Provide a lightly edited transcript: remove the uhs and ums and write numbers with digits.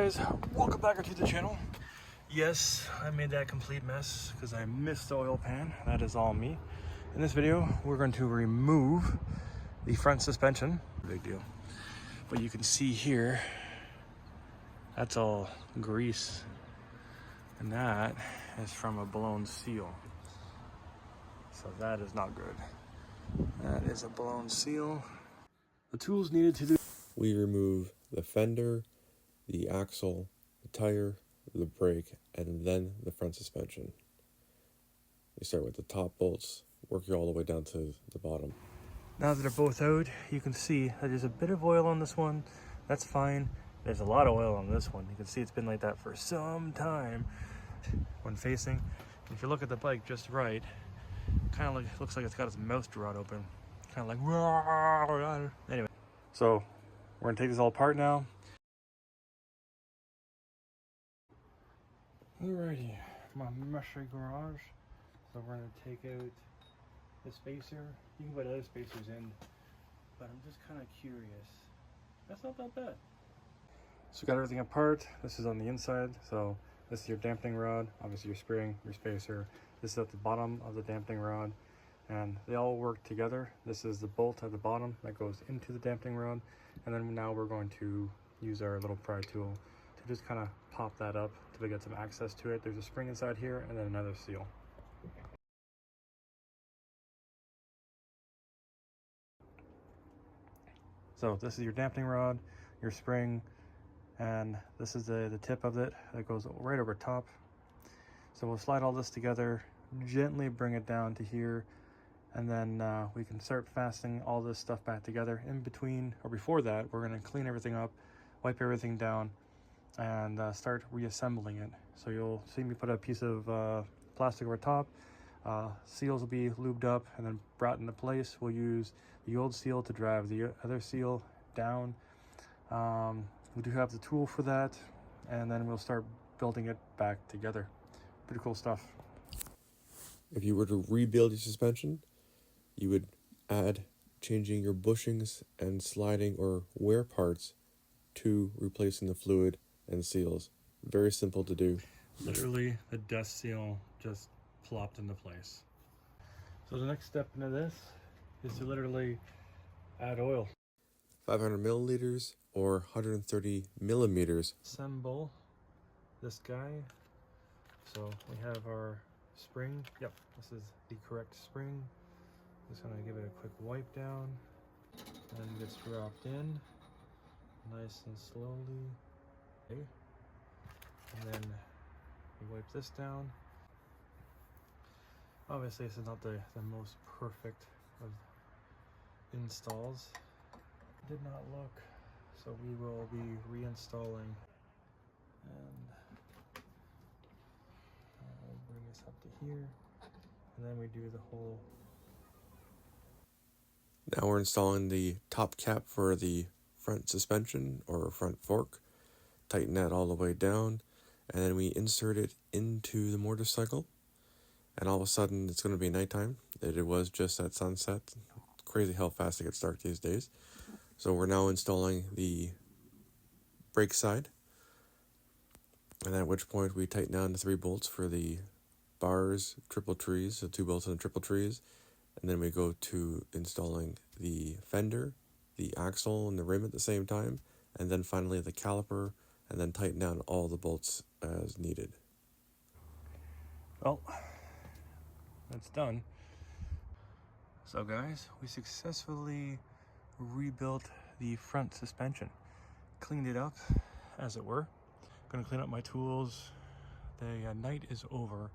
guys, welcome back to the channel. Yes, I made that complete mess because I missed the oil pan. That is all me. In this video, we're going to remove the front suspension. Big deal. But you can see here, that's all grease. And that is from a blown seal. So that is not good. That is a blown seal. The tools needed to do. We remove the fender, the axle, the tire, the brake, and then the front suspension. You start with the top bolts, work you all the way down to the bottom. Now that they're both out, you can see that there's a bit of oil on this one. That's fine. There's a lot of oil on this one. You can see it's been like that for some time when facing. If you look at the bike just right, kind of like, looks like it's got its mouth drawn open. Kind of like, anyway. So we're gonna take this all apart now. Alrighty, my meshy garage. So we're gonna take out the spacer. You can put other spacers in, but I'm just kind of curious. That's not that bad. So we got everything apart. This is on the inside. So this is your dampening rod, obviously your spring, your spacer. This is at the bottom of the dampening rod, and they all work together. This is the bolt at the bottom that goes into the dampening rod, and then now we're going to use our little pry tool to just kind of pop that up to get some access to it. There's a spring inside here and then another seal. So this is your dampening rod, your spring, and this is the tip of it that goes right over top. So we'll slide all this together, gently bring it down to here, and then we can start fastening all this stuff back together. In between, or before that, we're gonna clean everything up, wipe everything down, and start reassembling it. So you'll see me put a piece of plastic over top. Seals will be lubed up and then brought into place. We'll use the old seal to drive the other seal down. We do have the tool for that, and then we'll start building it back together. Pretty cool stuff. If you were to rebuild your suspension, you would add changing your bushings and sliding or wear parts to replacing the fluid and seals. Very simple to do. Literally, the dust seal just plopped into place. So the next step into this is to literally add oil. 500 milliliters or 130 millimeters. Assemble this guy. So we have our spring. Yep, this is the correct spring. Just gonna give it a quick wipe down, and it gets dropped in nice and slowly. Okay. And then we wipe this down. Obviously, this is not the most perfect of installs. It did not look, so we will be reinstalling. And I'll bring this up to here, and then we do the whole. Now we're installing the top cap for the front suspension or front fork. Tighten that all the way down, and then we insert it into the motorcycle. And all of a sudden, it's going to be nighttime. It was just at sunset. Crazy how fast it gets dark these days. So we're now installing the brake side. And at which point we tighten down the 3 bolts for the bars, triple trees, so 2 bolts and the triple trees. And then we go to installing the fender, the axle, and the rim at the same time. And then finally the caliper, and then tighten down all the bolts as needed. Well, that's done. So guys, we successfully rebuilt the front suspension. Cleaned it up, as it were. Gonna clean up my tools. The night is over.